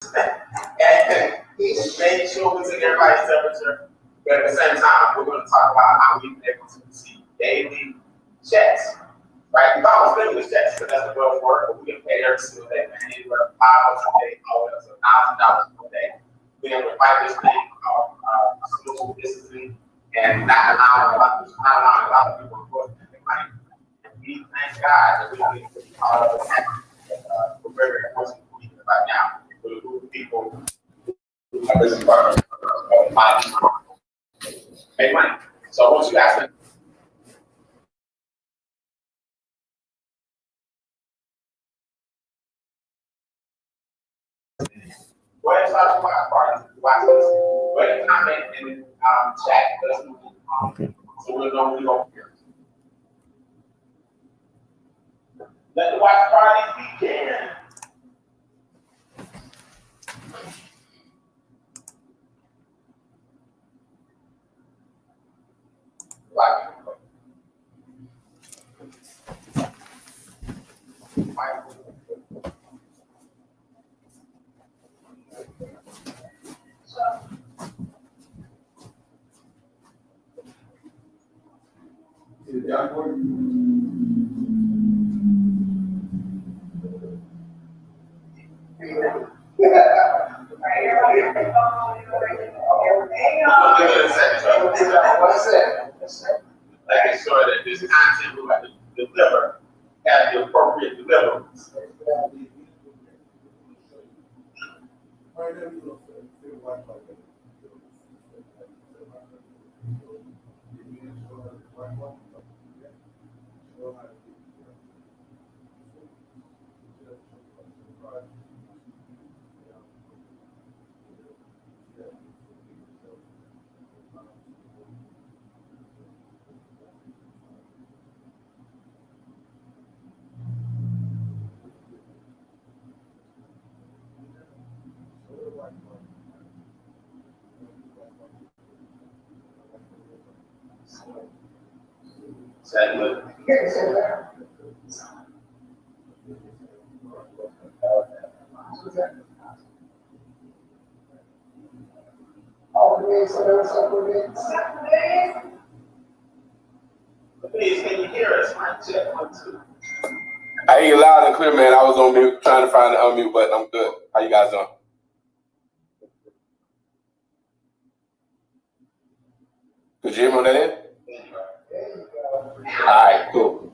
And he's making sure we take everybody's temperature. But at the same time, we're going to talk about how we've been able to receive daily checks. Right? We call them stimulus checks because that's the real word, but we get paid every single day, man. Anywhere from $5 a day all the way up to $1,000 a day. We're able to fight this thing called social distancing and not allowing a lot of people to work and make money. And we thank God that we don't get to be part of it. We're very fortunate right now for the group of people who are busy working make money. So once you guys think go ahead and start the watch party. Watch this. Go ahead and comment and chat. Let us know. Okay. So we'll know we don't hear. Let the watch party begin. Right. Making sure that this content we have to deliver has the appropriate deliverables. Please, can you hear us? Check 1, 2. I hear you loud and clear, man. I was on mute trying to find the unmute button. I'm good. How you guys doing? Could you hear me on that end? All right, cool.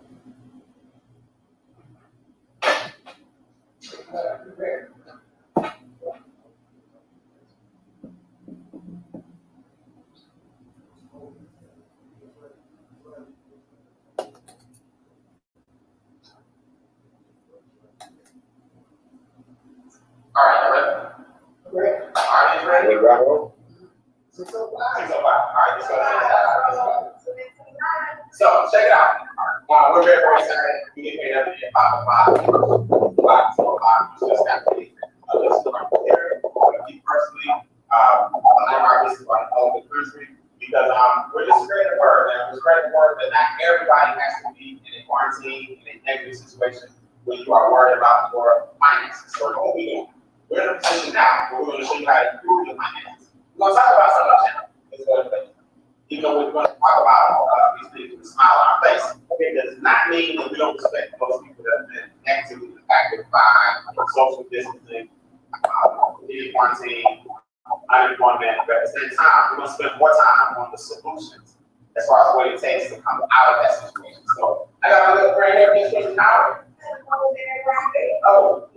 All right, ready? Are you ready? 6:05. All right, let's go. So, check it out. We're very excited. We get paid every day at 5:05. So, just got paid. This is our here. Me personally, I'm our business partner all over the country because we're just spreading the word, man. We're spreading the word that not everybody has to be in a quarantine, in a negative situation where you are worried about your finances. So, what we do? We're in a position now where we're going to show you how to improve your finances. We're going to talk about some of that. It's going to be. Even though we're going to talk about these things with a smile on our face, it does not mean that we don't respect most people that have been actively impacted by social distancing, quarantine, unemployment. But at the same time, we're going to spend more time on the solutions as far as what it takes to come out of that situation. So I got my little friend here, Miss Kristi Howard. Oh.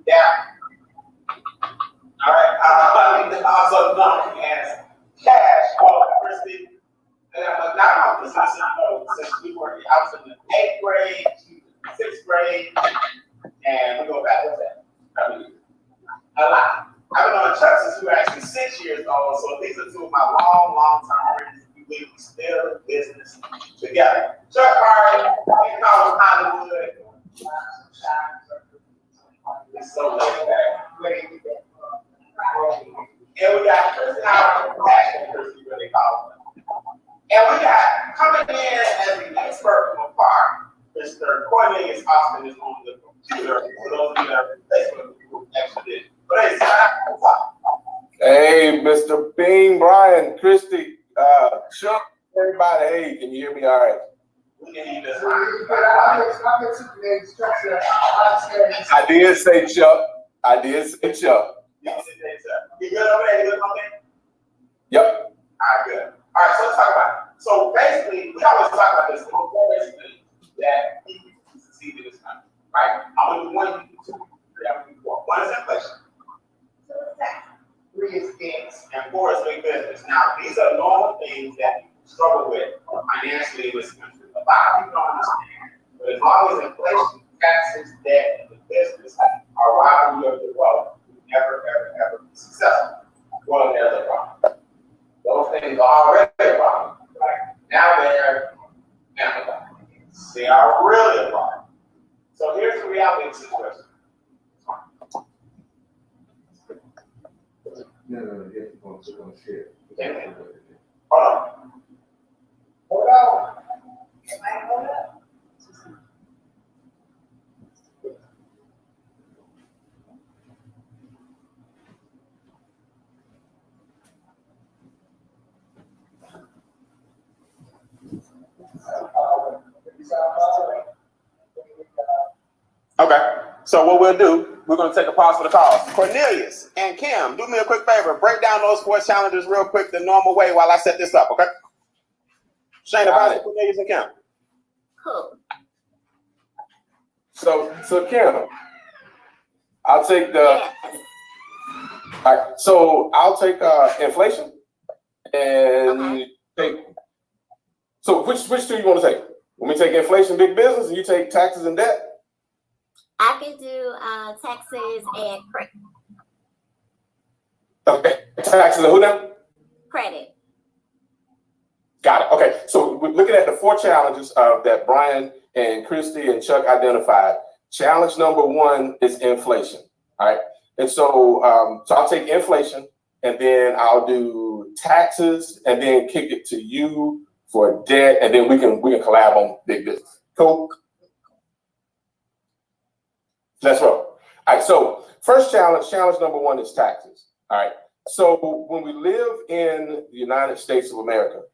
Yeah. All right. Also known as Cash. Oh, Kristi. Not my business. Since we were, I was in the 8th grade, 6th grade, and we go back with that. I mean, a lot. I've been on Chuck since we were actually 6 years old. So these are two of my long time friends. We still in business together. Chuck Hardy, he calls Hollywood. It's so laid back. And we got Kristi Howard, Kristi, really call her. And we got coming in as the expert from afar, Mr. Cornelius Austin is on the computer. For those of you that are Facebook, who actually did. But hey, hey, Mr. Bing, Brian, Kristi, Chuck, everybody. Hey, can you hear me all right? We can hear you this I did say Chuck. I did say Chuck. You good over there? You good over there? Yep. All right, good. All right, so let's talk about it. So basically, we always talk about this basically that people succeed in this country, right? I'm going to do one, you do two, three, I'm going to do four. One is inflation. Three is things, and four is big business. Now, these are normal things that people struggle with financially in this country. A lot of people don't understand, but as long as inflation, taxes, debt, and the business are robbing you of your wealth, you never, ever, ever be successful. Well, there's a problem. Those things are already a problem. Right? Now they're amplified. They are really a problem. So here's the reality of the situation. No, you're going to share. Hold on. Hold on. Am I hold up? Okay, so what we'll do, we're going to take a pause for the calls. Cornelius and Kim, do me a quick favor. Break down those 4 challenges real quick the normal way while I set this up, okay? Shane, about Cornelius and Kim. Cool. So Kim, I'll take the. Yes. All right, so I'll take inflation, and take. So which two you want to take? When we take inflation, big business, and you take taxes and debt. I can do taxes and credit. Okay, taxes and who now? Credit. Got it. Okay, so we're looking at the 4 challenges that Brian and Kristi and Chuck identified. Challenge number 1 is inflation. All right, and so I'll take inflation, and then I'll do taxes, and then kick it to you for debt, and then we can collab on big business. Cool. Let's roll. All right, so first challenge number 1 is taxes. All right, so when we live in the United States of America,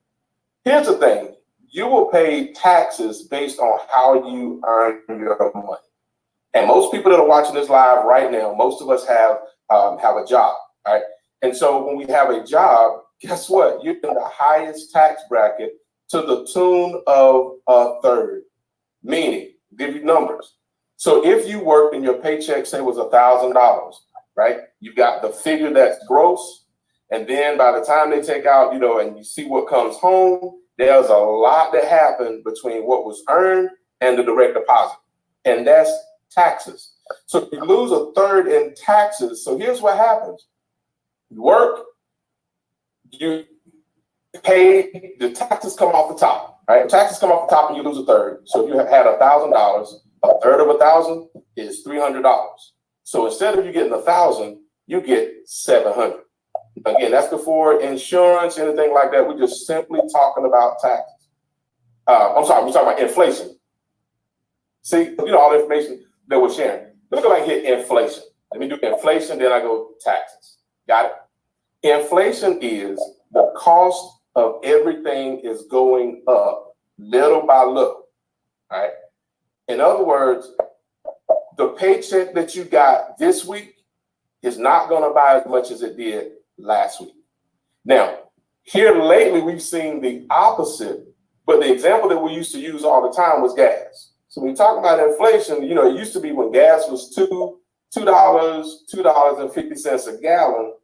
here's the thing. You will pay taxes based on how you earn your money. And most people that are watching this live right now, most of us have a job, all right? And so when we have a job, guess what? You're in the highest tax bracket to the tune of 1/3, meaning, give you numbers. So if you worked and your paycheck, say, was $1,000, right? You got the figure that's gross, and then by the time they take out, and you see what comes home, there's a lot that happened between what was earned and the direct deposit, and that's taxes. So if you lose 1/3 in taxes, so here's what happens. You work, you pay, the taxes come off the top, right? Taxes come off the top and you lose 1/3. So if you had $1,000, 1/3 of 1,000 is $300. So instead of you getting 1,000, you get 700. Again, that's before insurance, anything like that. We're just simply talking about taxes. I'm sorry, we're talking about inflation. See, all the information that we're sharing. Look at I hit inflation. Let me do inflation, then I go taxes. Got it? Inflation is the cost of everything is going up little by little. All right. In other words, the paycheck that you got this week is not going to buy as much as it did last week. Now, here lately, we've seen the opposite, but the example that we used to use all the time was gas. So when we talk about inflation, it used to be when gas was $2.50 a gallon,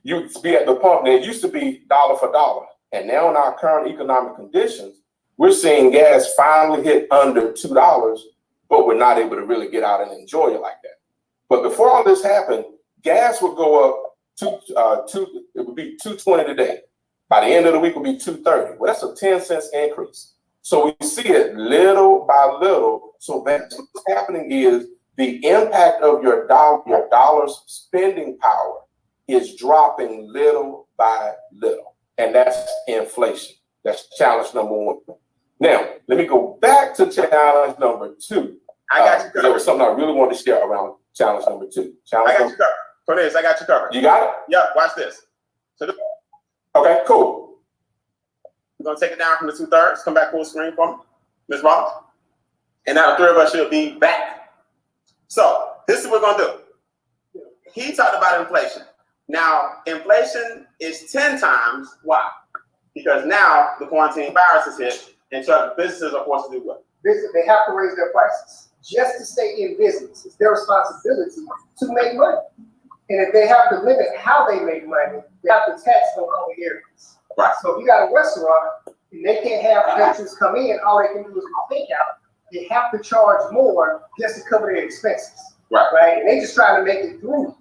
you'd be at the pump, and it used to be dollar for dollar. And now in our current economic conditions, we're seeing gas finally hit under $2, but we're not able to really get out and enjoy it like that. But before all this happened, gas would go up it would be $2.20 today. By the end of the week, it would be $2.30. Well, that's a 10 cents increase. So we see it little by little. So that's what's happening is the impact of your dollar's spending power is dropping little by little. and that's inflation. That's challenge number one. Now, let me go back to challenge number two. I got you covered. There was something I really wanted to share around challenge number two. I got you covered. Cornelius, I got you covered. You got it? Yeah, watch this. Okay, cool. We're going to take it down from the 2/3. Come back full screen for me, Ms. Ross. And now the three of us should be back. So, this is what we're going to do. He talked about inflation. Now, inflation is 10 times. Why? Because now the quarantine virus is hit, and so businesses are forced to do what? They have to raise their prices just to stay in business. It's their responsibility to make money. And if they have to limit how they make money, they have to tax on other areas. Right. So if you got a restaurant and they can't have patrons come in, all they can do is take out. They have to charge more just to cover their expenses. Right. Right. And they just try to make it through,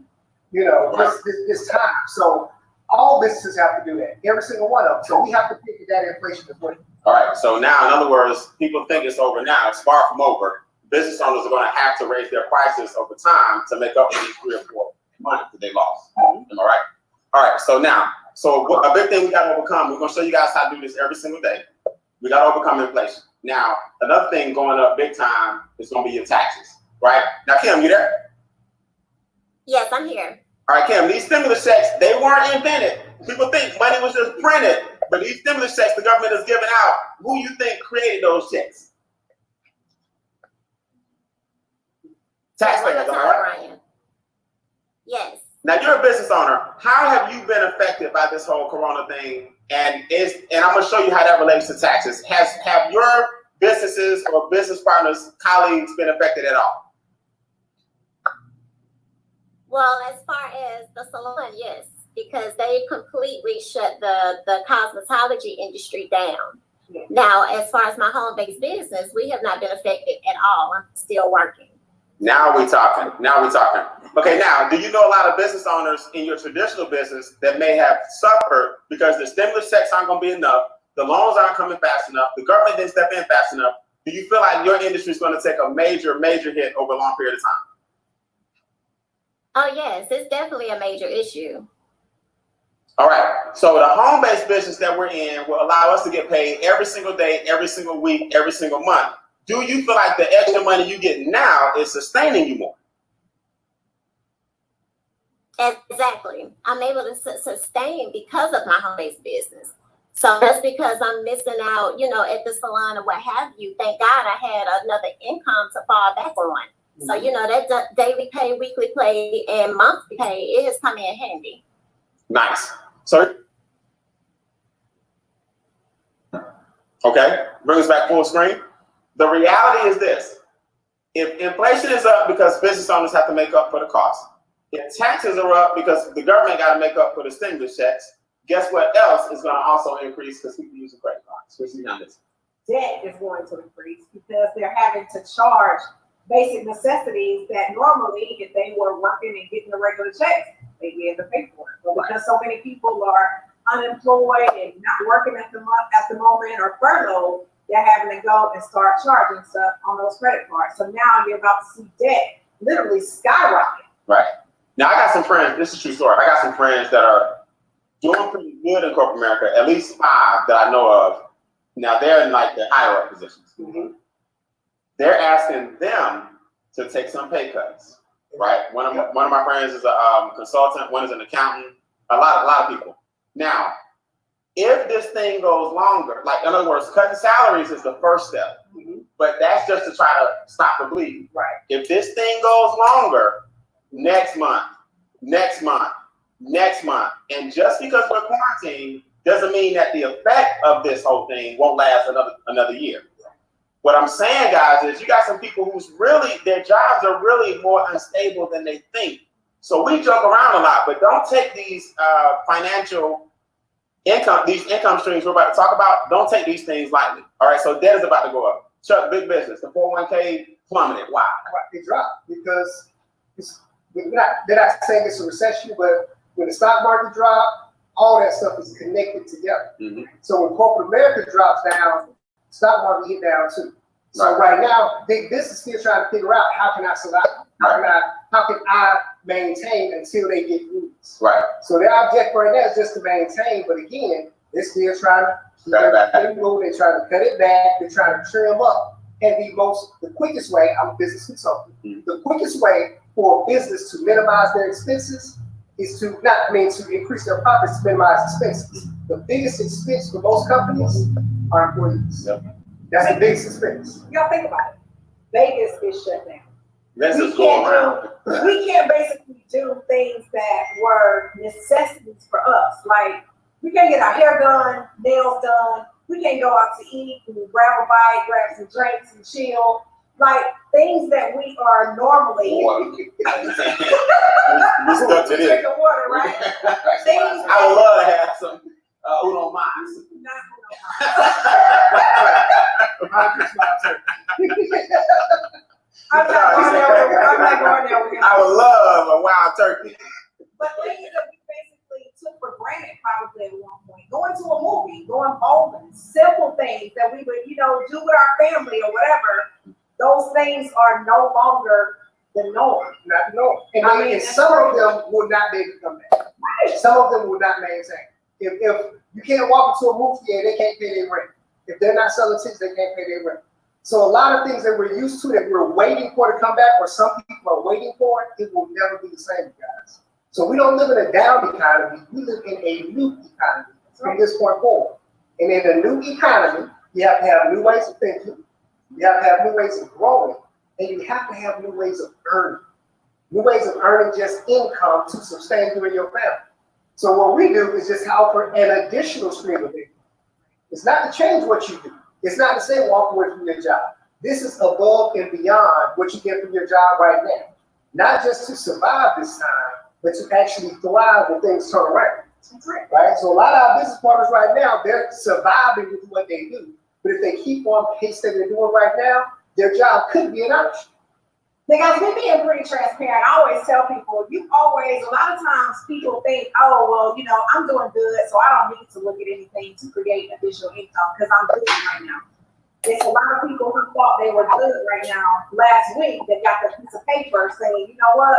this time. So all businesses have to do that. Every single one of them. So we have to pick that inflation as well. All right. So now, in other words, people think it's over now. It's far from over. Business owners are going to have to raise their prices over time to make up for these 3 or 4 months that they lost. Am I right? All right. So now, a big thing we got to overcome. We're going to show you guys how to do this every single day. We got to overcome inflation. Now, another thing going up big time is going to be your taxes. Right? Now, Kim, you there? Yes, I'm here. All right, Kim, these stimulus checks, they weren't invented. People think money was just printed, but these stimulus checks the government is giving out, who you think created those checks? Taxpayers, am I right? Ryan. Yes. Now, you're a business owner. How have you been affected by this whole corona thing? And I'm going to show you how that relates to taxes. Have your businesses or business partners, colleagues been affected at all? Well, as far as the salon, yes, because they completely shut the cosmetology industry down. Yeah. Now, as far as my home-based business, we have not been affected at all. I'm still working. Now we're talking. Okay, now, do you know a lot of business owners in your traditional business that may have suffered because the stimulus checks aren't going to be enough, the loans aren't coming fast enough, the government didn't step in fast enough? Do you feel like your industry is going to take a major hit over a long period of time? Oh, yes, it's definitely a major issue. All right. So the home-based business that we're in will allow us to get paid every single day, every single week, every single month. Do you feel like the extra money you get now is sustaining you more? Exactly. I'm able to sustain because of my home-based business. So that's because I'm missing out, at the salon or what have you. Thank God I had another income to fall back on. So, that daily pay, weekly pay, and monthly pay, it has come in handy. Nice. So, okay, bring us back full screen. The reality is this. If inflation is up because business owners have to make up for the cost, if taxes are up because the government got to make up for the stimulus checks, guess what else is going to also increase because people use credit cards? Debt is going to increase because they're having to charge basic necessities that normally, if they were working and getting a regular check, they'd be able to pay for it. But because so many people are unemployed and not working at the moment or furloughed, they're having to go and start charging stuff on those credit cards. So now you're about to see debt literally skyrocket. Right. Now I got some friends, this is a true story. I got some friends that are doing pretty good in corporate America, at least 5 that I know of. Now they're in like the higher up positions. Mm-hmm. They're asking them to take some pay cuts, right? One of my friends is a consultant, one is an accountant, a lot of people. Now, if this thing goes longer, like in other words, cutting salaries is the first step, but that's just to try to stop the bleed. Right. If this thing goes longer, next month, and just because we're quarantined doesn't mean that the effect of this whole thing won't last another year. What I'm saying, guys, is you got some people who's really, their jobs are really more unstable than they think. So we joke around a lot, but don't take these financial income, these income streams we're about to talk about, don't take these things lightly. All right, so debt is about to go up. Chuck, big business, the 401k plummeted. Why? It dropped because they're not saying it's a recession, but when the stock market dropped, all that stuff is connected together. Mm-hmm. So when corporate America drops down, stock market hit down too. So right now, big business still trying to figure out how can I survive? How can I maintain until they get through this? Right. So their object right now is just to maintain, but again, They're still trying to keep Cut it back. everything moving. They're trying to cut it back. They're trying to trim up. And the quickest way, I'm a business consultant, the quickest way for a business to minimize their expenses is to to increase their profits to minimize expenses. The biggest expense for most companies are employees. Yep. That's the biggest expense. Y'all think about it. Vegas is shut down. Let's We just go around. We can't basically do things that were necessities for us. Like, we can't get our hair done, nails done. We can't go out to eat and grab a bite, grab some drinks and chill. Like, things that we are normally. We stuck to this. Drinking water, right? Things I would love to have some Uno Mas. I'm not going there with him. I would love a wild turkey. But things that we basically took for granted probably at one point. Going to a movie, going bowling, simple things that we would, do with our family or whatever. Those things are no longer the norm. Not the norm. And, I some of them will not be able to come back. Right. Some of them will not maintain. If you can't walk into a movie theater, they can't pay their rent. If they're not selling tickets, they can't pay their rent. So a lot of things that we're used to, that we're waiting for to come back, or some people are waiting for it will never be the same, guys. So we don't live in a down economy. We live in a new economy from this point forward. And in a new economy, you have to have new ways of thinking. You have to have new ways of growing. And you have to have new ways of earning. New ways of earning just income to sustain you and your family. So what we do is just offer an additional stream of income. It's not to change what you do. It's not to say walk away from your job. This is above and beyond what you get from your job right now. Not just to survive this time, but to actually thrive when things turn around. Right? So a lot of our business partners right now, they're surviving with what they do. But if they keep on pace that they're doing right now, their job could be an option. Because we're being pretty transparent. I always tell people, a lot of times people think, oh, well, I'm doing good, so I don't need to look at anything to create additional income because I'm good right now. There's a lot of people who thought they were good right now last week that got the piece of paper saying, you know what,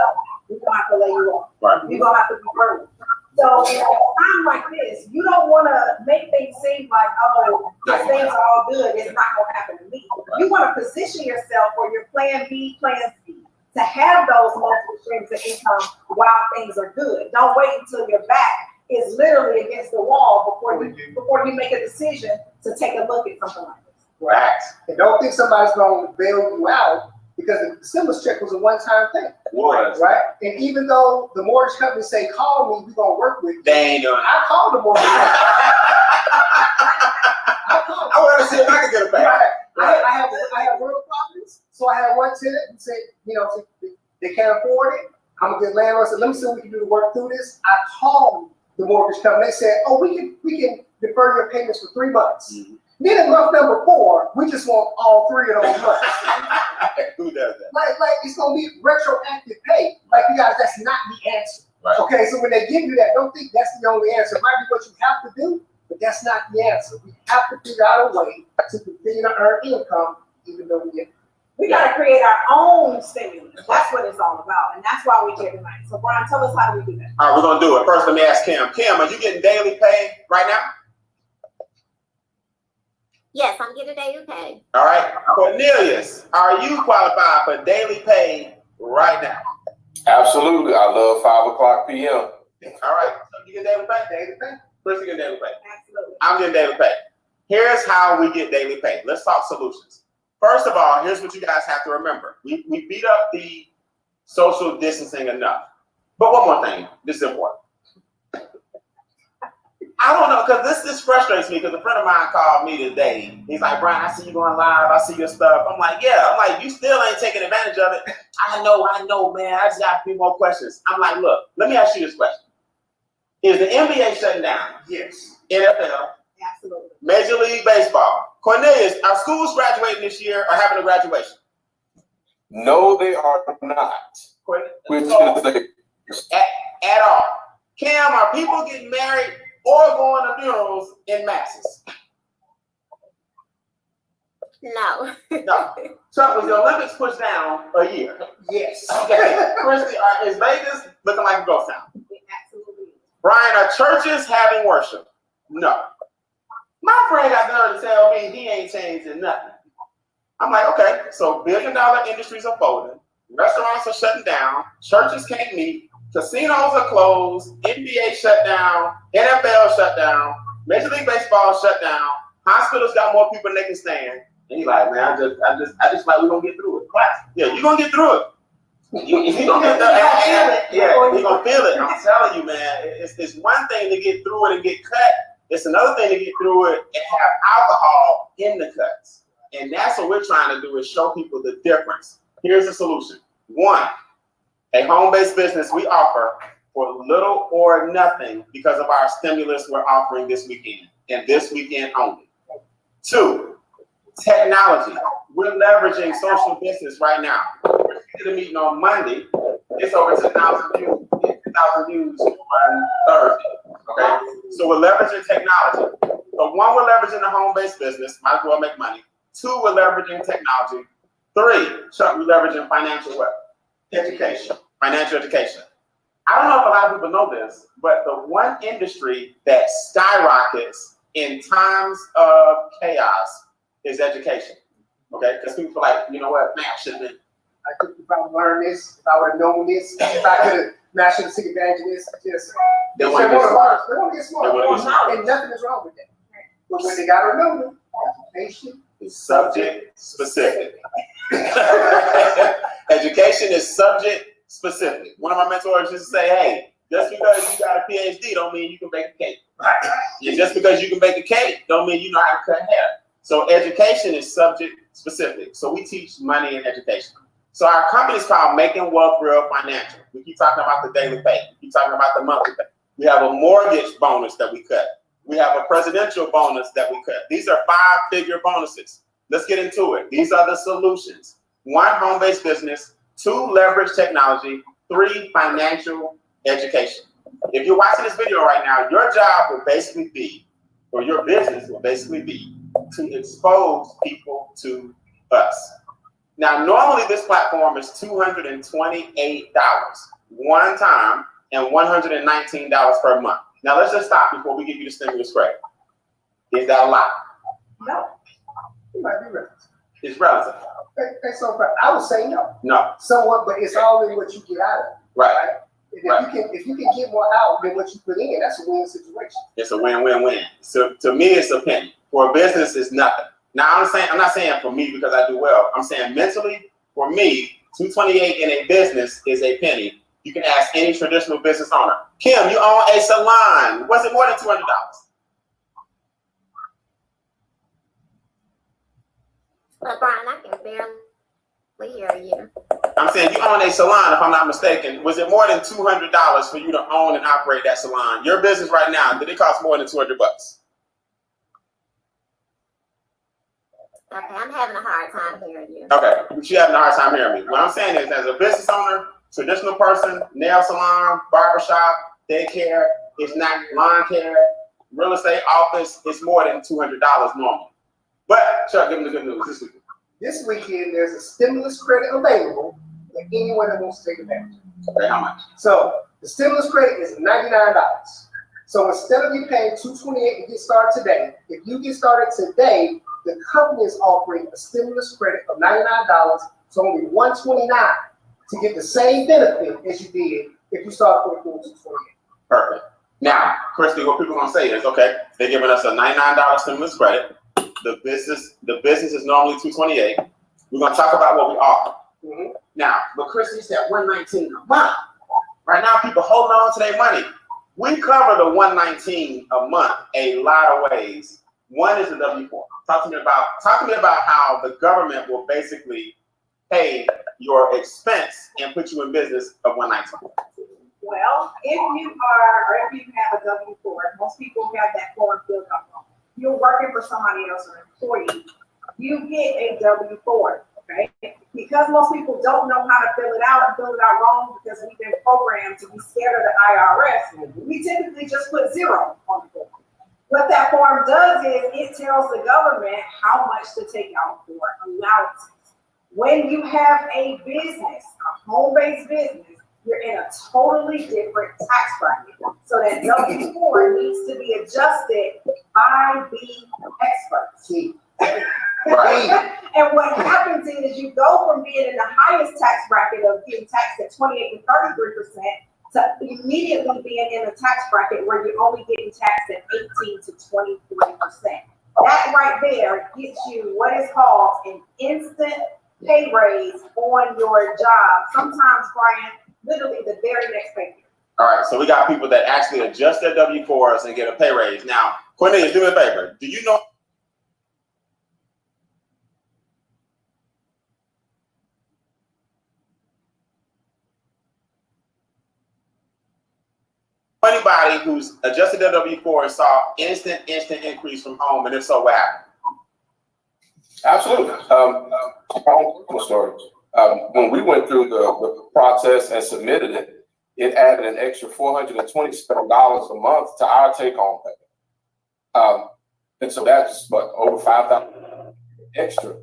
we're going to have to lay you off. Right. You're going to have to be burdened. So in a time like this, you don't want to make things seem like, oh, if things are all good, it's not going to happen to me. You want to position yourself for your plan B, plan C, to have those multiple streams of income while things are good. Don't wait until your back is literally against the wall before you make a decision to take a look at something like this. Right. And don't think somebody's going to bail you out, because the stimulus check was a one-time thing. Was. Right? And even though the mortgage company say, call me, we're going to work with you. They ain't doing it. I called the mortgage company. I want to see if I can get it back. Right. I have rental properties. So I had one tenant who said, they can't afford it. I'm a good landlord. I said, let me see what we can do to work through this. I called the mortgage company. They said, oh, we can defer your payments for 3 months. Mm-hmm. Then in month number 4, we just want all 3 of those months. Who does that? Like it's gonna be retroactive pay. Like, you guys, that's not the answer. Right. Okay, so when they give you that, don't think that's the only answer. It might be what you have to do, but that's not the answer. We have to figure out a way to continue to earn income, even though we got to create our own stimulus. That's what it's all about, and that's why we're here tonight. So, Brian, tell us, how do we do that? All right, we're gonna do it. First, let me ask Kim. Kim, are you getting daily pay right now? Yes, I'm getting daily pay. All right, Cornelius, are you qualified for daily pay right now? Absolutely. I love 5:00 p.m. All right, so you get daily pay? Daily pay? Kristi get daily pay. Absolutely. I'm getting daily pay. Here's how we get daily pay. Let's talk solutions. First of all, here's what you guys have to remember. We beat up the social distancing enough. But one more thing, this is important. I don't know, because this frustrates me, because a friend of mine called me today. He's like, Brian, I see you going live. I see your stuff. I'm like, yeah. I'm like, you still ain't taking advantage of it. I know, man. I just got a few more questions. I'm like, look, let me ask you this question. Is the NBA shutting down? Yes. NFL? Absolutely. Major League Baseball? Cornelius, are schools graduating this year or having a graduation? No, they are not. Which is At all. Cam, are people getting married or going to funerals in masses? No. No. So was the Olympics pushed down a year? Yes. Okay. Kristi, is Vegas looking like a ghost town? Absolutely. Brian, are churches having worship? No. My friend got the nerve to tell me he ain't changing nothing. I'm like, okay, so billion-dollar industries are folding, restaurants are shutting down, churches can't meet, casinos are closed, NBA shut down, NFL shut down, Major League Baseball shut down, hospitals got more people than they can stand. And he's like, man, I just like we're gonna get through it. Yeah, you're gonna get through it. You're gonna get through it. Yeah, you're gonna feel it. I'm telling you, man, it's one thing to get through it and get cut. It's another thing to get through it and have alcohol in the cuts. And that's what we're trying to do, is show people the difference. Here's the solution. One, a home-based business we offer for little or nothing because of our stimulus we're offering this weekend, and this weekend only. Two, technology. We're leveraging social business right now. We're at a meeting on Monday. It's over 10,000 views. 10,000 views on Thursday. Okay? So we're leveraging technology. So one, we're leveraging the home-based business. Might as well make money. Two, we're leveraging technology. Three, Chuck, we're leveraging financial wealth. Education, financial education. I don't know if a lot of people know this, but the one industry that skyrockets in times of chaos is education. Okay? Because people feel like, you know what, man, I should have been. I could, if I would learn this, if I would have known this, if I could have mastered the take advantage of this, just They want to get smart. They want to get smart. They wanna get smart. And nothing is wrong with that. But what they got to remember, education is subject specific. Education is subject specific. One of my mentors used to say, hey, just because you got a PhD don't mean you can bake a cake. Right. And just because you can bake a cake don't mean you know how to cut hair. So education is subject specific. So we teach money and education. So our company is called Making Wealth Real Financial. We keep talking about the daily pay. We keep talking about the monthly pay. We have a mortgage bonus that we cut. We have a presidential bonus that we cut. These are 5-figure bonuses. Let's get into it. These are the solutions. 1, home-based business. 2, leverage technology. 3, financial education. If you're watching this video right now, your job will basically be, or your business will basically be, to expose people to us. Now, normally this platform is $228 one time and $119 per month. Now, let's just stop before we give you the stimulus credit. Is that a lot? no. It might be relative. It's relative. And so I would say no. No. Somewhat, but it's all in what you get out of it. Right. And if you can get more out than what you put in, that's a win situation. It's a win-win-win. So to me, it's a penny. For a business, it's nothing. Now, I'm not saying for me because I do well. I'm saying mentally, for me, $228 in a business is a penny. You can ask any traditional business owner. Kim, you own a salon. Was it more than $200? But Brian, I can barely hear you. I'm saying you own a salon, if I'm not mistaken. Was it more than $200 for you to own and operate that salon? Your business right now, did it cost more than $200? Okay, I'm having a hard time hearing you. Okay, you're having a hard time hearing me. What I'm saying is, as a business owner, traditional person, nail salon, barbershop, daycare, it's not lawn care, real estate office, it's more than $200 normally. But Chuck, give them the good news this weekend. This weekend, there's a stimulus credit available for anyone that wants to take advantage. Okay, how much? So the stimulus credit is $99. So instead of you paying $228 to get started today, if you get started today, the company is offering a stimulus credit of $99, so only $129 to get the same benefit as you did if you started for $228. Perfect. Now, Kristi, what people are gonna say is, okay, they're giving us a $99 stimulus credit. The business is normally $228. We're gonna talk about what we offer. Mm-hmm. Now, but Kristi said $119 a month. Right now, people holding on to their money. We cover the $119 a month a lot of ways. One is the W-4. Talk to me about how the government will basically pay your expense and put you in business of $119. Well, if you are, or if you have a W-4, most people have that form filled out. You're working for somebody else or an employee, you get a W-4, okay? Because most people don't know how to fill it out and fill it out wrong because we've been programmed to be scared of the IRS, we typically just put 0 on the form. What that form does is it tells the government how much to take out for allowances. When you have a business, a home-based business, you're in a totally different tax bracket. So that W-4 needs to be adjusted by the experts. Right. And what happens is you go from being in the highest tax bracket of getting taxed at 28 to 33% to immediately being in a tax bracket where you're only getting taxed at 18 to 23%. That right there gets you what is called an instant pay raise on your job. Sometimes, Brian, literally the very next pay. All right, so we got people that actually adjust their W-4s and get a pay raise. Now, Cornelius, do me a favor. Do you know anybody who's adjusted their W-4 and saw instant increase from home, and if so, what happened? Absolutely. Story. When we went through the process and submitted it, it added an extra $427 a month to our take-home pay. And so that's over $5,000 extra.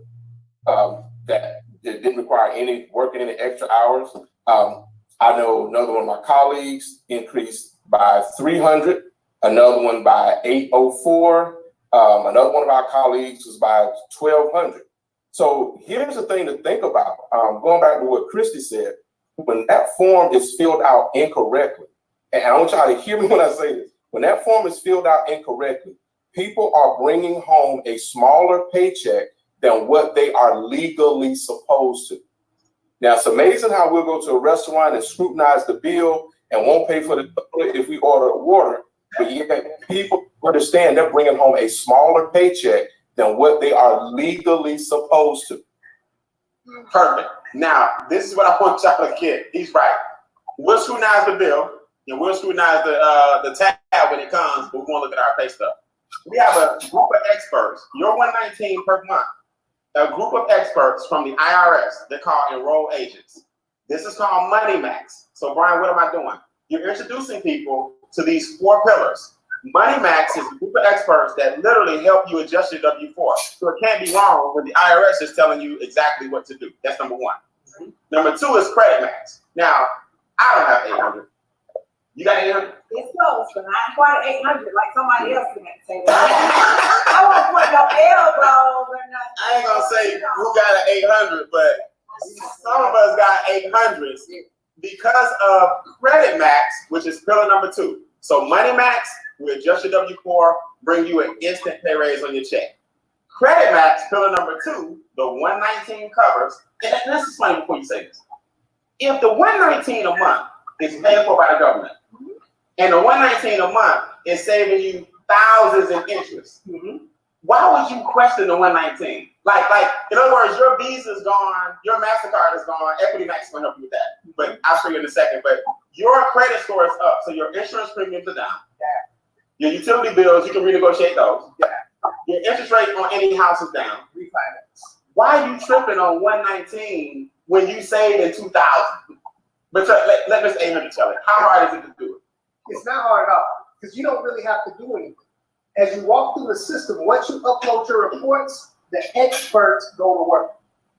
That it didn't require any working any extra hours. I know another one of my colleagues increased by 300, another one by 804. Another one of our colleagues was by 1,200. So here's the thing to think about. Going back to what Kristi said, when that form is filled out incorrectly, and I want y'all to hear me when I say this, when that form is filled out incorrectly, people are bringing home a smaller paycheck than what they are legally supposed to. Now, it's amazing how we'll go to a restaurant and scrutinize the bill and won't pay for the toilet if we order water, but yet people understand they're bringing home a smaller paycheck than what they are legally supposed to. Perfect. Now, this is what I want y'all to get. He's right. We'll scrutinize the bill and we'll scrutinize the tab when it comes, but we won't look at our pay stub. We have a group of experts. You're 119 per month. A group of experts from the IRS. They're called enrolled agents. This is called Money Max. So, Brian, what am I doing? You're introducing people to these 4 pillars. Money Max is a group of experts that literally help you adjust your W-4. So it can't be wrong when the IRS is telling you exactly what to do. That's number 1. Number 2 is Credit Max. Now, I don't have 800. You got 800? It's close, but not quite 800 like somebody else can say that. I won't put no elbows or nothing. I ain't gonna say who got an 800, but some of us got 800s because of Credit Max, which is pillar number 2. So Money Max will adjust your W-4, bring you an instant pay raise on your check. Credit Max, pillar number 2, the 119 covers, and let's explain before you say this. If the 119 a month is paid for by the government, and the 119 a month is saving you thousands in interest, why would you question the 119? Like, in other words, your Visa's gone, your MasterCard is gone, Equity Max is gonna help you with that. But I'll show you in a second. But your credit score is up, so your insurance premiums are down. Your utility bills, you can renegotiate those. Your interest rate on any house is down. Refinance. Why are you tripping on 119 when you saved in 2000? But let Mr. 800 tell it. How hard is it to do it? It's not hard at all, because you don't really have to do anything. As you walk through the system, once you upload your reports, the experts go to work.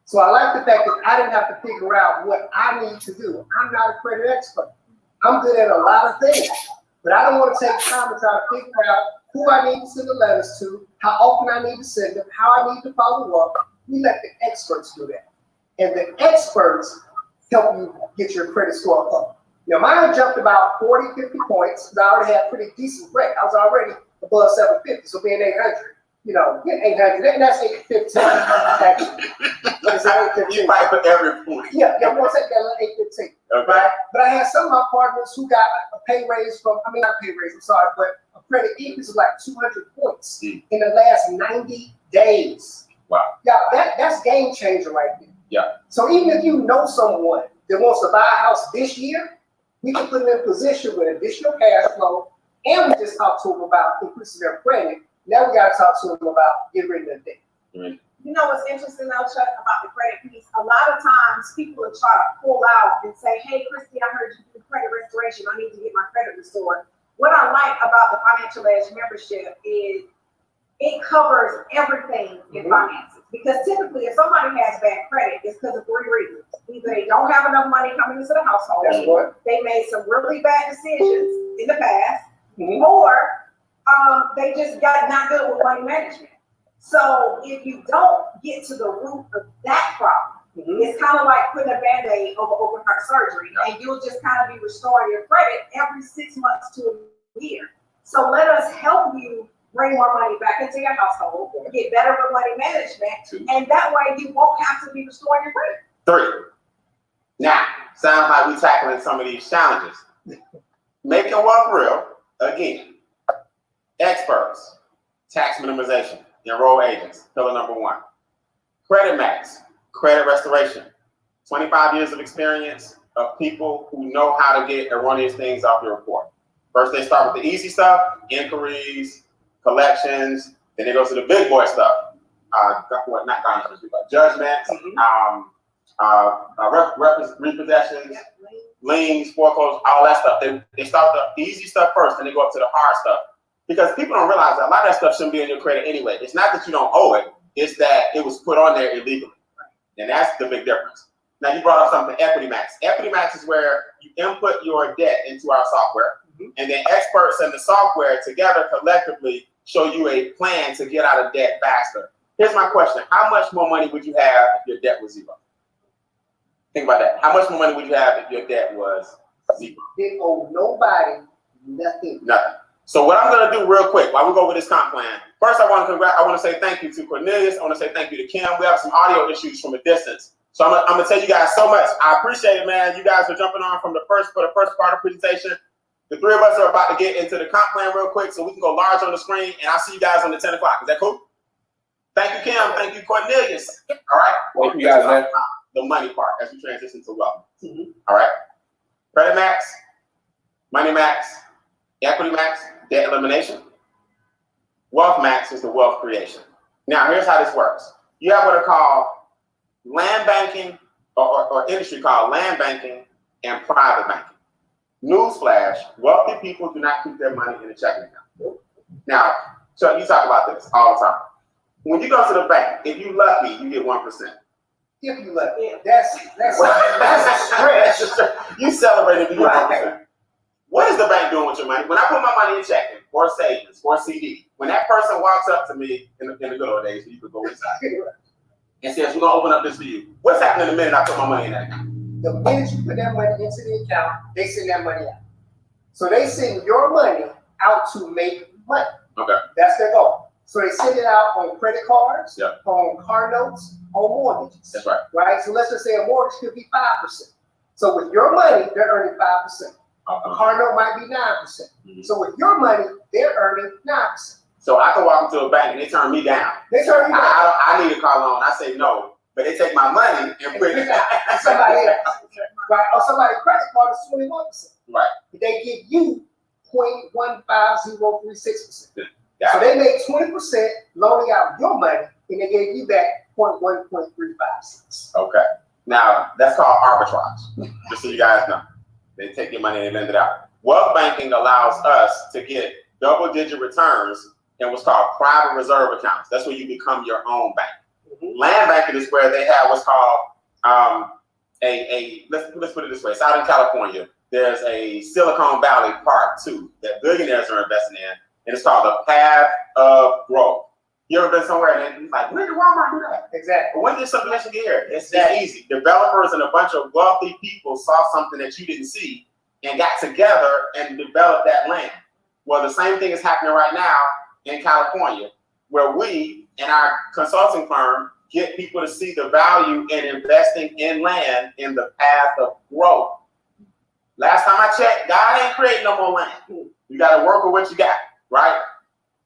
So I like the fact that I didn't have to figure out what I need to do. I'm not a credit expert. I'm good at a lot of things, but I don't want to take time to try to figure out who I need to send the letters to, how often I need to send them, how I need to follow up. We let the experts do that. And the experts help you get your credit score up. Now, mine jumped about 40, 50 points because I already had pretty decent credit. I was already above 750, so being 800, get 800, and that's 815. Actually. That's 815. You fight for every point. Yeah, I'm gonna take that 815. Okay. Right? But I had some of my partners who got a pay raise from, not pay raise, I'm sorry, but a credit increase of like 200 points in the last 90 days. Wow. Yeah, that's game changer right there. Yeah. So even if you know someone that wants to buy a house this year, we can put them in a position with additional cash flow, and we just talked to them about increasing their credit. Now we got to talk to them about getting rid of their debt. You know what's interesting though, Chuck, about the credit piece? A lot of times people will try to pull out and say, hey, Kristi, I heard you do credit restoration. I need to get my credit restored. What I like about the Financial Edge membership is it covers everything in finances. Because typically, if somebody has bad credit, it's because of 3 reasons. Either they don't have enough money coming into the household. That's what. They made some really bad decisions in the past, Mhm. or they just got not good with money management. So if you don't get to the root of that problem, Mhm. it's kind of like putting a Band-Aid over open heart surgery, and you'll just kind of be restoring your credit every 6 months to a year. So let us help you bring more money back into your household, get better with money management, and that way you won't have to be restoring your credit. 3. Now, sounds like we're tackling some of these challenges. Making wealth real, again, experts, tax minimization, enroll agents, pillar number 1. Credit max, credit restoration, 25 years of experience of people who know how to get erroneous things off your report. First, they start with the easy stuff, inquiries, collections, then they go to the big boy stuff, not garnishments, but judgments, repossessions, liens, foreclosures, all that stuff. They start with the easy stuff first, and they go up to the hard stuff. Because people don't realize that a lot of that stuff shouldn't be in your credit anyway. It's not that you don't owe it, it's that it was put on there illegally. And that's the big difference. Now you brought up something, equity max. Equity max is where you input your debt into our software, and then experts and the software together collectively show you a plan to get out of debt faster. Here's my question. How much more money would you have if your debt was 0? Think about that. How much more money would you have if your debt was 0? Didn't owe nobody nothing. Nothing. So what I'm gonna do real quick while we go over this comp plan, first I want to say thank you to Cornelius. I want to say thank you to Kim. We have some audio issues from a distance. So I'm gonna tell you guys so much. I appreciate it, man. You guys are jumping on for the first part of the presentation. The 3 of us are about to get into the comp plan real quick so we can go large on the screen, and I'll see you guys on the 10 o'clock. Is that cool? Thank you, Kim. Thank you, Cornelius. All right. Thank you guys, man. The money part as we transition to wealth. All right. Credit max, money max, equity max, debt elimination. Wealth max is the wealth creation. Now, here's how this works. You have what are called land banking, or industry called land banking and private banking. Newsflash, wealthy people do not keep their money in a checking account. Now, so you talk about this all the time. When you go to the bank, if you're lucky, you get 1%. If you let it. That's a stretch. You celebrate if you get 1%. What is the bank doing with your money? When I put my money in checking or savings or CD, when that person walks up to me in the good old days, you could go inside and says, "We're gonna open up this for you." What's happening the minute I put my money in that account? The minute you put that money into the account, they send that money out. So they send your money out to make money. Okay. That's their goal. So they send it out on credit cards, Yep. on car notes, on mortgages. That's right. Right? So let's just say a mortgage could be 5%. So with your money, they're earning 5%. A car note might be 9%. So with your money, they're earning 9%. So I can walk into a bank and they turn me down. They turn you down. I need a car loan. I say no, but they take my money and put it Somebody else. Right? Or somebody's credit card is 21%. Right. But they give you 0.15036%. Got So it. they make 20% loaning out your money, and they gave you back 0.1.356. Okay. Now that's called arbitrage. Just so you guys know, they take your money and they lend it out. Wealth banking allows us to get double-digit returns in what's called private reserve accounts. That's where you become your own bank. Land banking is where they have what's called let's put it this way. It's out in California. There's a Silicon Valley Part 2 that billionaires are investing in, and it's called the Path of Growth. You ever been somewhere and it's like, when did Walmart do that? Exactly. But when did something get here? It's easy. Developers and a bunch of wealthy people saw something that you didn't see and got together and developed that land. Well, the same thing is happening right now in California, where we and our consulting firm get people to see the value in investing in land in the path of growth. Last time I checked, God ain't creating no more land. You got to work with what you got, right?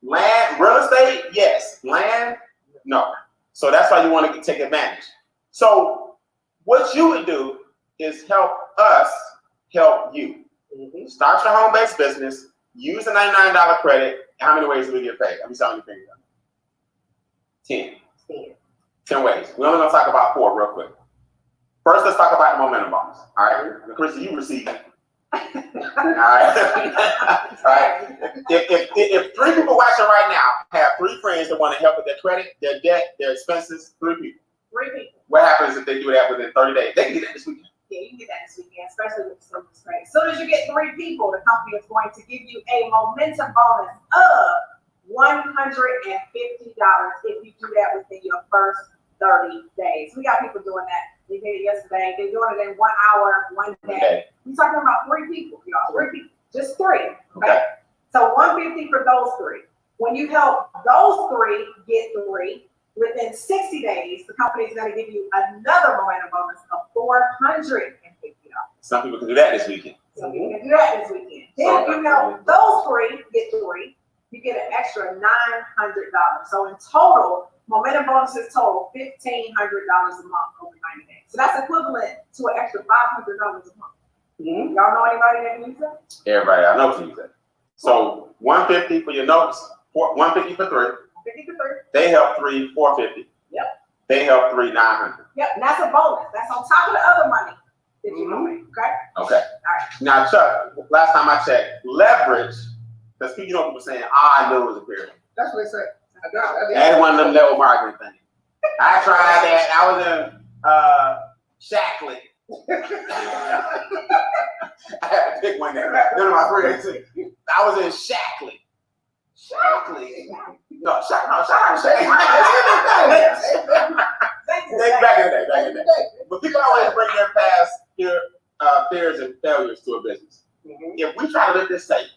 Land, real estate, yes. Land, no. So that's why you want to take advantage. So what you would do is help us help you. Start your home-based business, use the $99 credit. How many ways do we get paid? Let me see how many fingers. 10 ways. We're only going to talk about 4 real quick. First, let's talk about the momentum bonus. All right, Kristi, you receive it. All right. All right. If 3 people watching right now have 3 friends that want to help with their credit, their debt, their expenses, 3 people. 3 people. What happens happens if they do that within 30 days? They can get that this weekend. Yeah, you can get that this weekend, especially with the service rate. As soon as you get 3 people, the company is going to give you a momentum bonus of $150 if you do that within your first 30 days. We got people doing that. They did it yesterday. They're doing it in 1 hour, 1 day. We're talking about 3 people, y'all. 3 people, just 3. Okay. So 150 for those 3. When you help those 3 get 3, within 60 days, the company is going to give you another momentum bonus of $450. Some people can do that this weekend. So you can do that this weekend. Then if you help those 3 get 3, you get an extra $900. So in total, momentum bonuses total $1,500 a month over 90 days. So that's equivalent to an extra $500 a month. Y'all know anybody that can use that? Everybody I know can use that. So 150 for your notes, 150 for 3. 50 to 3. They help 3, 450. Yep. They help 3, 900. Yep, and that's a bonus. That's on top of the other money that you're gonna make. Okay. Okay. All right. Now, Chuck, last time I checked, leverage, because you know people saying, I knew it was a pyramid. That's what they say. That's one of them level marketing things. I tried that. I was in Shackley. I had to pick one there. None of my friends. I was in Shackley. Shackley. No, Shackley. Back in the day. But people always bring their past fears and failures to a business. If we try to lift this table,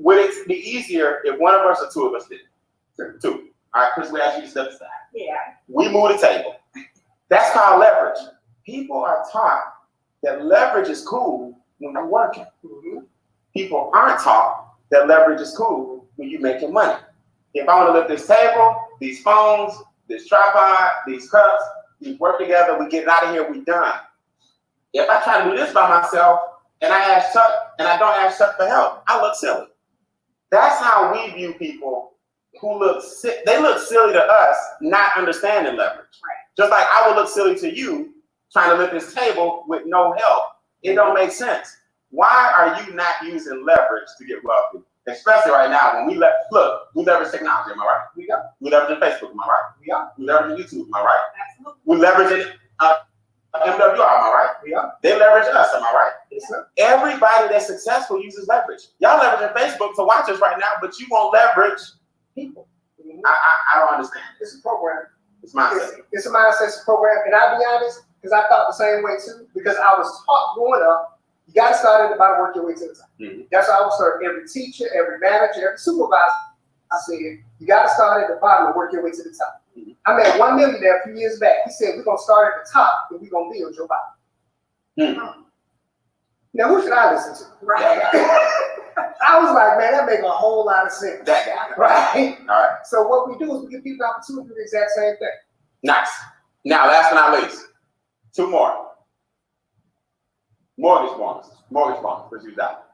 would it be easier if one of us or 2 of us did it? 2. All right, Chris, we ask you to step aside. Yeah. We move the table. That's called leverage. People are taught that leverage is cool when you're working. People aren't taught that leverage is cool when you're making money. If I want to lift this table, these phones, this tripod, these cups, we work together, we get out of here, we done. If I try to do this by myself and I ask Chuck and I don't ask Chuck for help, I look silly. That's how we view people who look sick. They look silly to us, not understanding leverage. Right. Just like I would look silly to you trying to lift this table with no help. It don't make sense. Why are you not using leverage to get wealthy? Especially right now when we leverage technology, am I right? We leverage Facebook, am I right? We leverage YouTube, am I right? Absolutely. We leverage MWR, am I right? They leverage us, am I right? Yes, sir. Everybody that's successful uses leverage. Y'all leveraging Facebook to watch us right now, but you won't leverage people. I don't understand. It's a program. It's mindset. It's a mindset, it's a program. And I'll be honest, because I thought the same way too, because I was taught growing up, you got to start at the bottom, work your way to the top. That's how I would start every teacher, every manager, every supervisor. I said, you got to start at the bottom and work your way to the top. I met one millionaire a few years back. He said, we're going to start at the top and we're going to build your bottom. Now, who should I listen to? Right. I was like, man, that makes a whole lot of sense. That guy. Right? All right. So what we do is we give people the opportunity to do the exact same thing. Nice. Now, last but not least, 2 more. Mortgage bonus. Let's use that.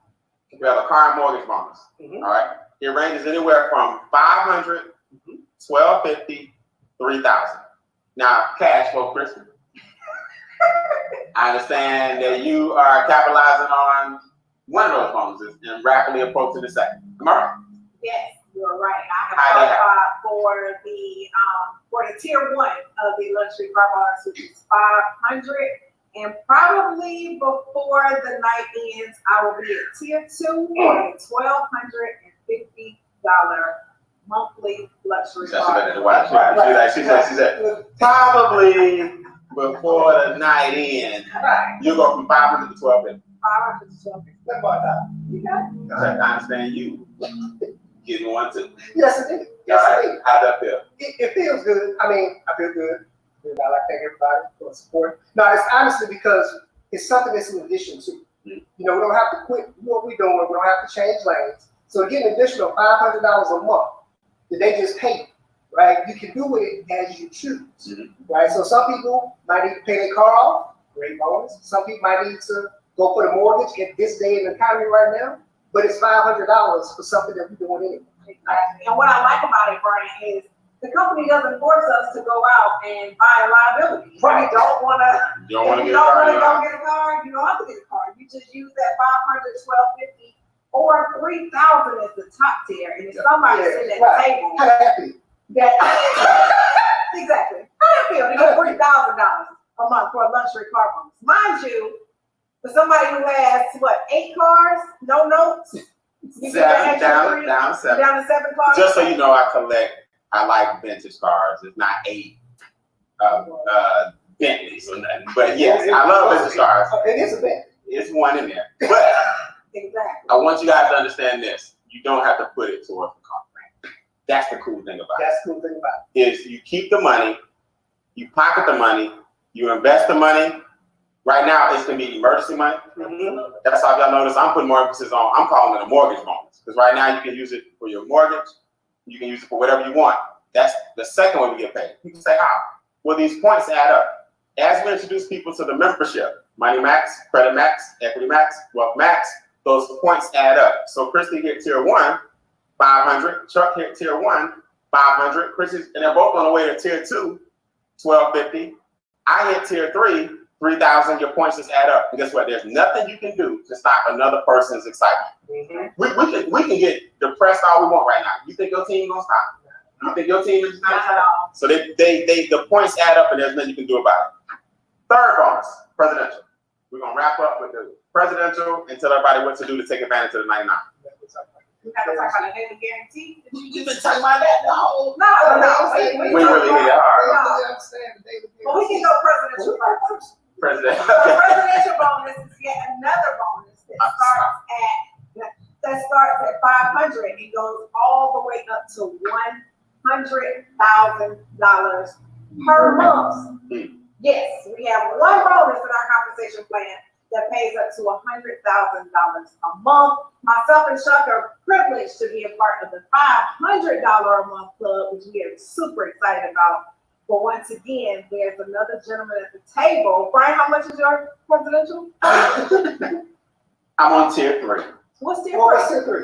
We have a car mortgage bonus. All right. It ranges anywhere from $500, $1,250, $3,000. Now, cash flow, Kristi. I understand that you are capitalizing on one of those bonuses and rapidly approaching the second. Am I right? Yes, you're right. I have qualified for the tier 1 of the luxury car bonus, which is $500. And probably before the night ends, I will be at tier 2 on a $1,250 monthly luxury car. She said, probably before the night ends, you go from 500 to 1,250. 500 to 1,250. That's about that. You got it. I understand you getting one too. Yes, it is. Yes, it is. How'd that feel? It feels good. I mean, I feel good. I like to thank everybody for the support. No, it's honestly because it's something that's in addition to. You know, we don't have to quit what we're doing. We don't have to change lanes. So to get an additional $500 a month that they just pay, right? You can do it as you choose, right? So some people might need to pay their car off, great bonus. Some people might need to go for the mortgage at this day in the economy right now, but it's $500 for something that we're doing anyway. And what I like about it, Brian, is the company doesn't force us to go out and buy a liability. Right. You don't want to. You don't want to You don't want to go get a car. You don't have to get a car. You just use that $500, $1,250, or $3,000 as the top tier. And if somebody's sitting at the table How happy. that Exactly. How do you feel to get $3,000 a month for a luxury car bonus? Mind you, for somebody who has, what, 8 cars, no notes? You get that extra Down to 7. down to 7 cars? Just so you know, I like vintage cars. It's not 8 Bentleys or nothing. But yes, I love vintage cars. It is a bet. It's one in there. But Exactly. I want you guys to understand this. You don't have to put it towards the car. That's the cool thing about it. That's the cool thing about Is you keep the money, you pocket the money, you invest the money. Right now, it's going to be emergency money. it. That's how y'all notice I'm putting more emphasis on, I'm calling it a mortgage bonus. Because right now you can use it for your mortgage, you can use it for whatever you want. That's the second way we get paid. People say, how? Well, these points add up. As we introduce people to the membership, Money Max, Credit Max, Equity Max, Wealth Max, those points add up. So Kristi hit tier 1, 500. Chuck hit tier 1, 500. Kristi's, and they're both on the way to tier 2, 1250. I hit tier 3, 3,000. Your points just add up. And guess what? There's nothing you can do to stop another person's excitement. We can get depressed all we want right now. You think your team gonna stop? You think your team is not stop? So the points add up, and there's nothing you can do about it. Third bonus, presidential. We're gonna wrap up with the presidential and tell everybody what to do to take advantage of the 99. We have to talk about a daily guarantee. You've been talking about that the whole. No. We really hit it hard. Well, we can go presidential first. President. The presidential bonus is yet another bonus that starts at 500 and goes all the way up to $100,000 per month. Yes, we have one bonus in our compensation plan that pays up to $100,000 a month. Myself and Chuck are privileged to be a part of the $500 a month club, which we are super excited about. But once again, there's another gentleman at the table. Brian, how much is your presidential? I'm on tier 3. What's the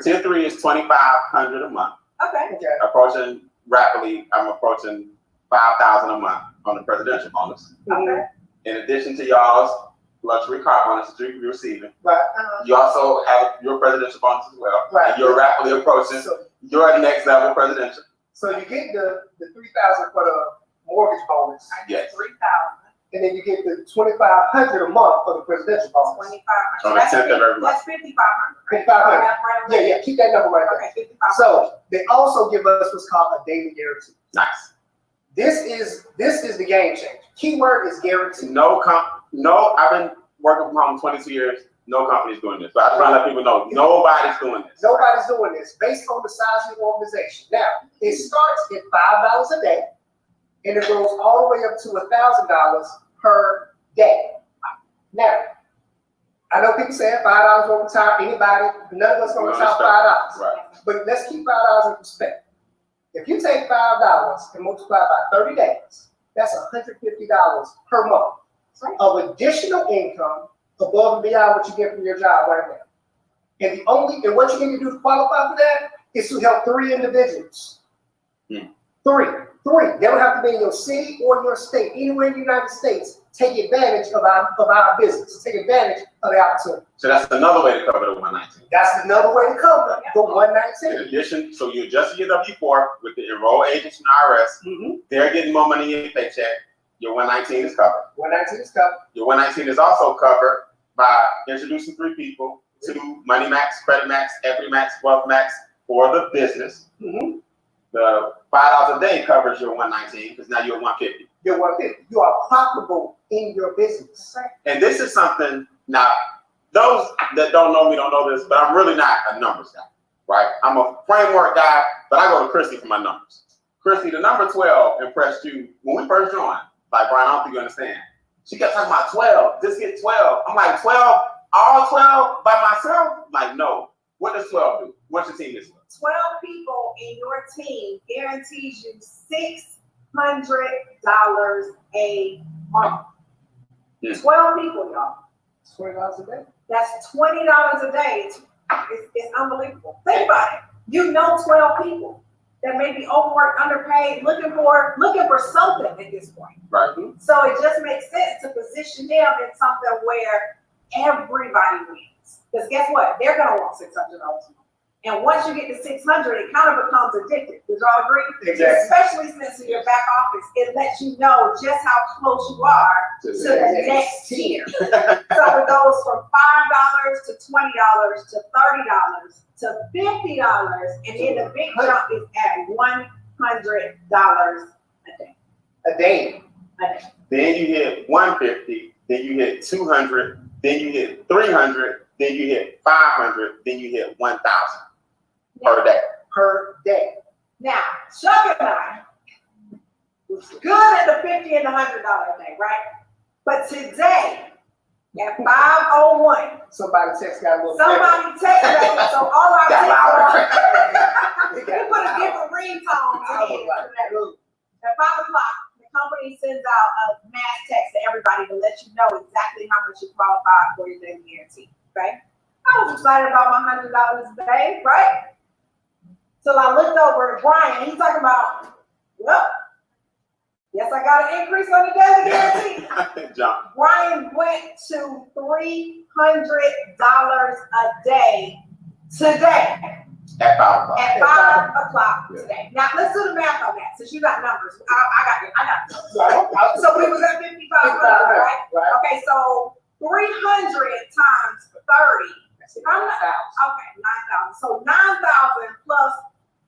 Tier 3 is $2,500 a month. Okay. Approaching rapidly, I'm approaching $5,000 a month on the presidential bonus. Okay. In addition to y'all's luxury car bonus that you're receiving, Right. you also have your presidential bonus as well. Right. And you're rapidly approaching your next level presidential. So you get the 3,000 for the mortgage bonus, Yes. 3,000. and then you get the 2,500 a month for the presidential bonus. 2,500. On the 10th of every month. That's 5,500. 5,500. Yeah, keep that number right there. Okay, 5,500. So they also give us what's called a daily guarantee. Nice. This is the game changer. Keyword is guarantee. No, I've been working from home 22 years. No company's doing this. But I just want to let people know, nobody's doing this. Nobody's doing this based on the size of your organization. Now, it starts at $5 a day, and it goes all the way up to $1,000 per day. Now, I know people say $5 won't retire anybody. None of us gonna retire $5. Right. But let's keep $5 in perspective. If you take $5 and multiply by 30 days, that's $150 per month of additional income above and beyond what you get from your job right now. And what you need to do to qualify for that is to help 3 individuals. Three. They don't have to be in your city or your state, anywhere in the United States. Take advantage of our business. Take advantage of the opportunity. So that's another way to cover the 119. That's another way to cover the In 119. addition, so you adjust your W-4 with the enrolled agents and IRS. They're getting more money in your paycheck. Your 119 is covered. 119 is covered. Your 119 is also covered by introducing 3 people to Money Max, Credit Max, Equity Max, Wealth Max for the business. The $5 a day covers your 119 because now you're 150. You're 150. You are profitable in your business. And this is something, now, those that don't know me don't know this, but I'm really not a numbers guy, right? I'm a framework guy, but I go to Kristi for my numbers. Kristi, the number 12 impressed you when we first joined. Like, Brian, I don't think you understand. She kept talking about 12, just get 12. I'm like, 12, all 12 by myself? Like, no. What does 12 do? What's your team this week? 12 people in your team guarantees you $600 a month. 12 people, y'all. $20 a day. That's $20 a day. It's unbelievable. Think about it. You know 12 people that may be overworked, underpaid, looking for something at this point. Right. So it just makes sense to position them in something where everybody wins. Because guess what? They're gonna want $600 a month. And once you get to 600, it kind of becomes addictive. Does y'all agree? Exactly. Especially since in your back office, it lets you know just how close you are to the next tier. So it goes from $5 to $20 to $30 to $50, and then the big jump is at $100 a day. A day. Then you hit 150, then you hit 200, then you hit 300, then you hit 500, then you hit 1,000 per day. Per day. Now, Chuck and I was good at the $50 and the $100 a day, right? But today, at 5:01, Somebody text got a little somebody texted us, so all our Got louder. texts we put a different ringtone I to was it. like, "Ooh." At 5 o'clock, the company sends out a mass text to everybody to let you know exactly how much you qualify for your daily guarantee, right? I was excited about my $100 a day, right? So I looked over at Brian, he's talking about, well, yes, I got an increase on the daily guarantee. Jump. Brian went to $300 a day today. At 5 o'clock. At 5 o'clock today. Now let's do the math on that. Since you got numbers, I got it. So we was at 5,500, right? Okay, so 300 times 30. I'm not, okay, 9,000. So 9,000 plus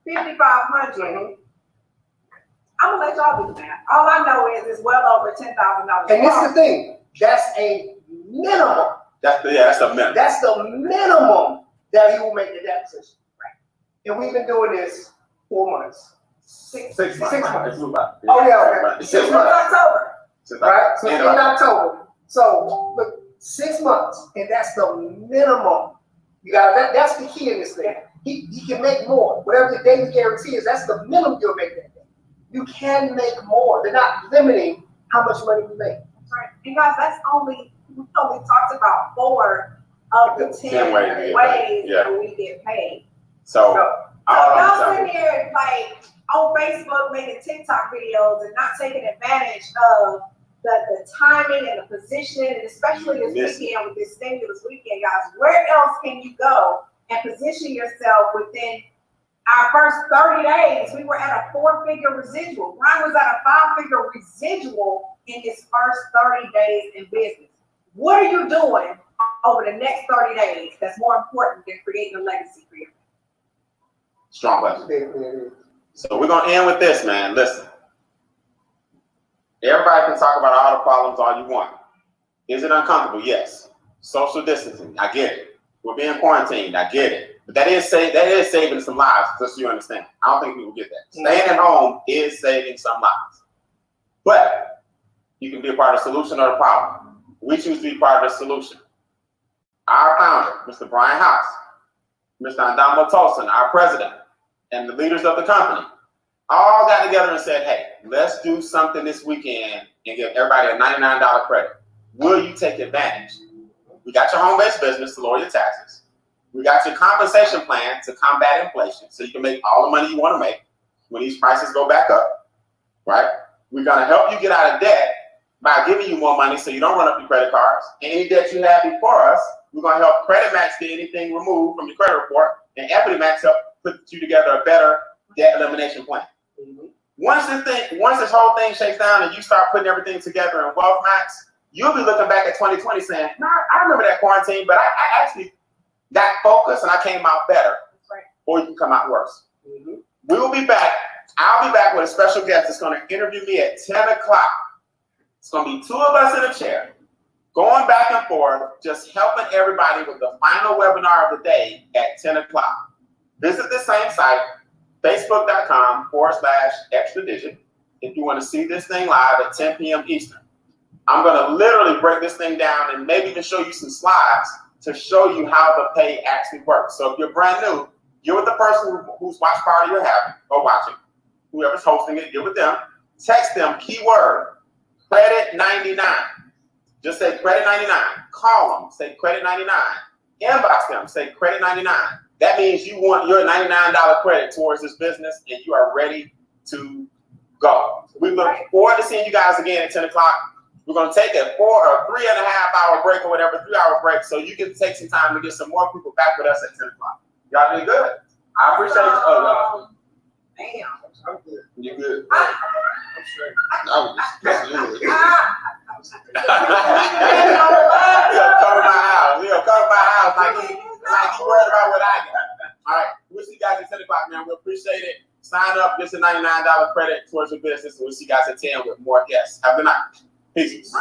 5,500. I'm gonna let y'all do the math. All I know is it's well over $10,000. And this is the thing. That's a minimum. That's a minimum. That's the minimum that he will make at that position. Right. And we've been doing this 4 months. 6 months. 6 months. It's about- Oh, yeah, okay. Right. 6 Since months. October. Right? So End in of October. October. So look, 6 months, and that's the minimum. You got that's the key in this thing. He can make more. Whatever the daily guarantee is, that's the minimum you'll make that day. You can make more. They're not limiting how much money you make. Right. And guys, we only talked about 4 of the 10 ways Yeah. that we get paid. So, Y'all sitting here like on Facebook making TikTok videos and not taking advantage of the timing and the position, and especially this weekend with this stimulus weekend, guys. Where else can you go and position yourself within our first 30 days? We were at a 4-figure residual. Brian was at a 5-figure residual in his first 30 days in business. What are you doing over the next 30 days that's more important than creating a legacy for you? strong question. So we're gonna end with this, man. Listen. Everybody can talk about all the problems all you want. Is it uncomfortable? Yes. Social distancing, I get it. We're being quarantined, I get it. But that is saving some lives, just so you understand. I don't think people get that. Staying at home is saving some lives. But you can be a part of the solution or the problem. We choose to be part of the solution. Our founder, Mr. Brian House, Mr. Andamo Tolson, our president, and the leaders of the company all got together and said, hey, let's do something this weekend and give everybody a $99 credit. Will you take advantage? We got your home-based business to lower your taxes. We got your compensation plan to combat inflation so you can make all the money you want to make when these prices go back up, right? We're going to help you get out of debt by giving you more money so you don't run up your credit cards. And any debt you have before us, we're going to help Credit Max get anything removed from your credit report, and Equity Max help put you together a better debt elimination plan. Once this whole thing shakes down and you start putting everything together in Wealth Max, you'll be looking back at 2020 saying, no, I remember that quarantine, but I actually got focused and I came out better. Right. Or you can come out worse. We'll be back. I'll be back with a special guest that's going to interview me at 10 o'clock. It's going to be 2 of us in a chair, going back and forth, just helping everybody with the final webinar of the day at 10 o'clock. Visit the same site, facebook.com/extra digit, if you want to see this thing live at 10 p.m. Eastern. I'm going to literally break this thing down and maybe even show you some slides to show you how the pay actually works. So if you're brand new, you're with the person whose watch party you're having or watching, whoever's hosting it, you're with them. Text them keyword credit 99. Just say credit 99. Call them, say credit 99. Inbox them, say credit 99. That means you want your $99 credit towards this business and you are ready to go. We look forward to seeing you guys again at 10 o'clock. We're going to take a 4 or 3.5 hour break or whatever, 3 hour break, so you can take some time to get some more people back with us at 10 o'clock. Y'all doing good? I appreciate you. Damn. I'm good. You good? I'm straight. I was just Ah. He'll cover my house. He'll cover my house like he worried about what I got. All right. We'll see you guys at 10 o'clock, man. We appreciate it. Sign up. Get a $99 credit towards your business. And we'll see you guys at 10 with more guests. Have a good night. Peace.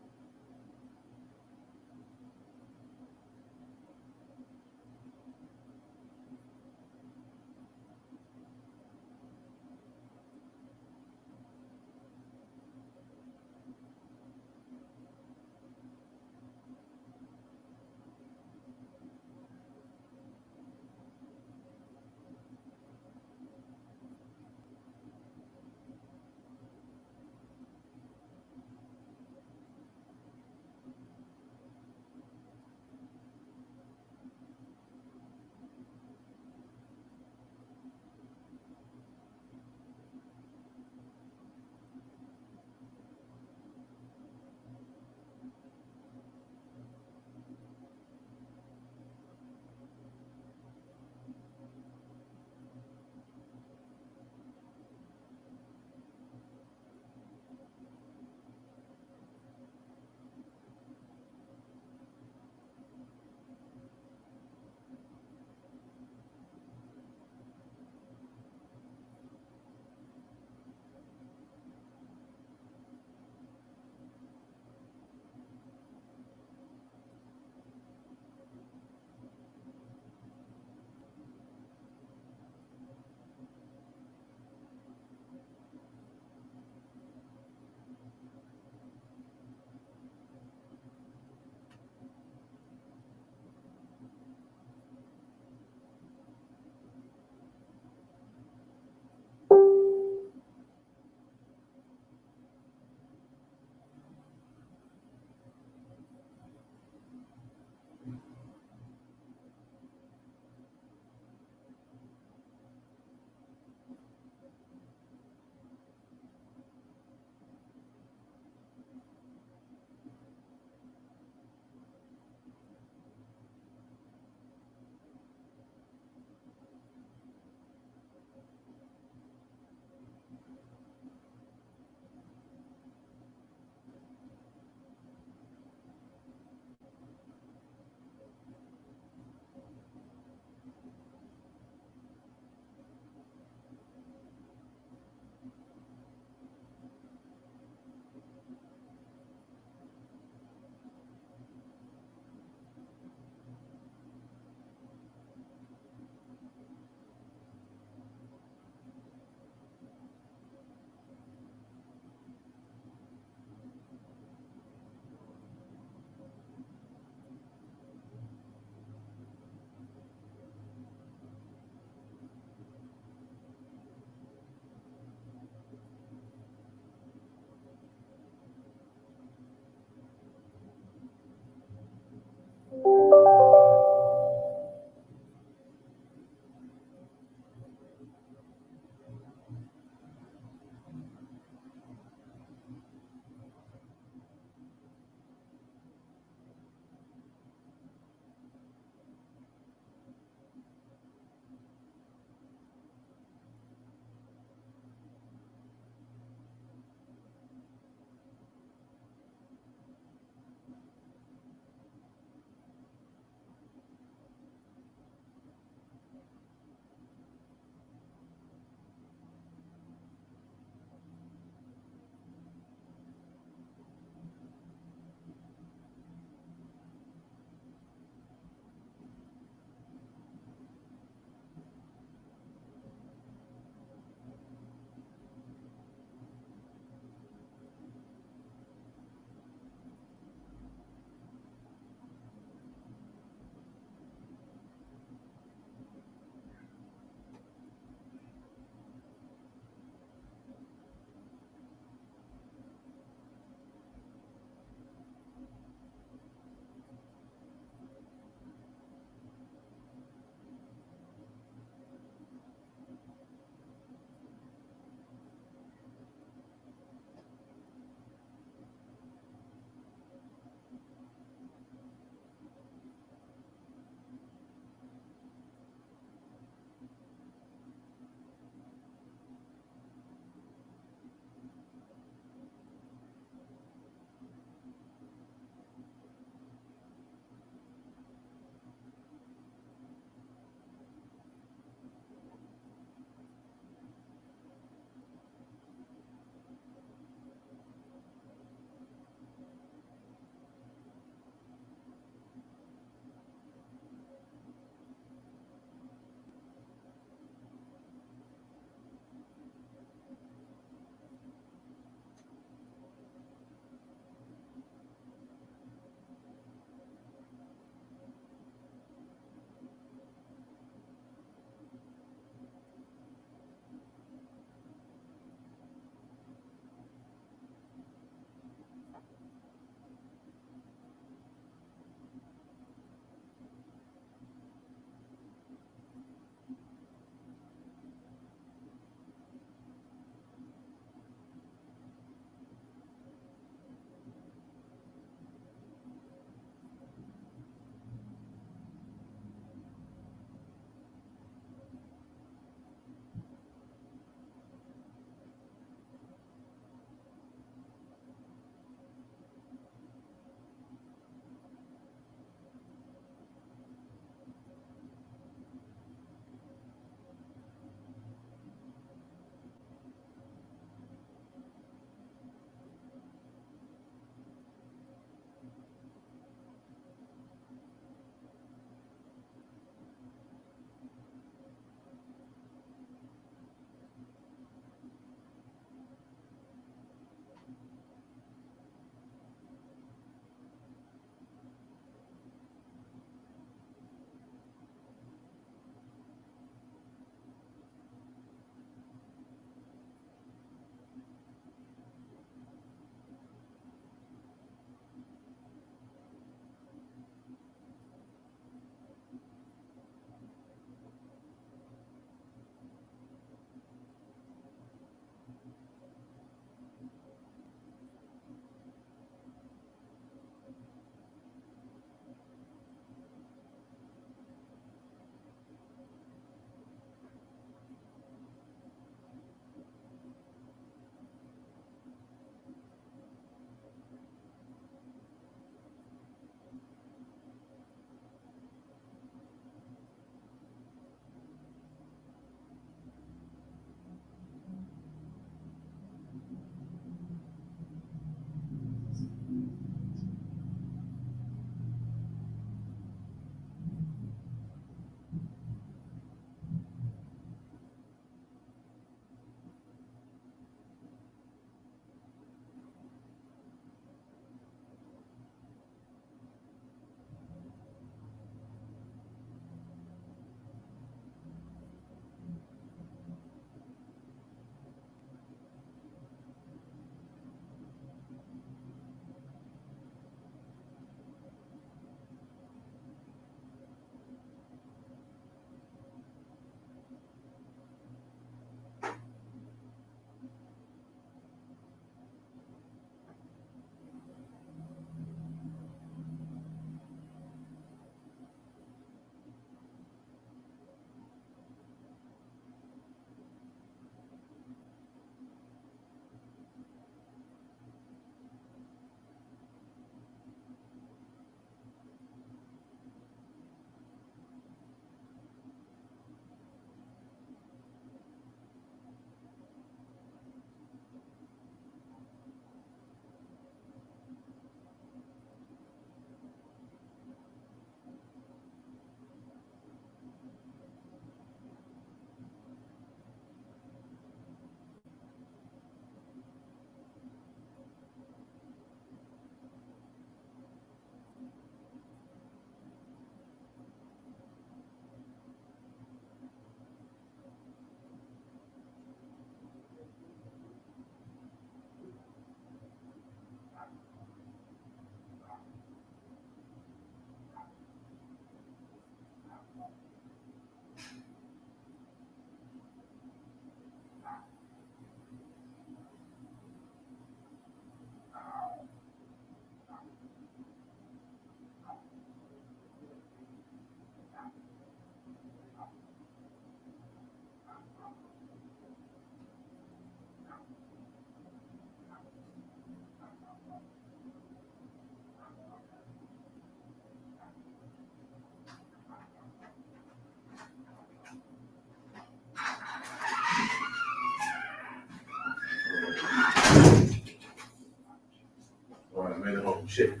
shit.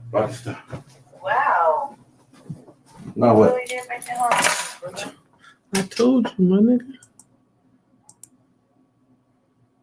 About to stop. Wow. Now what? Really did make it home. I told you, my nigga.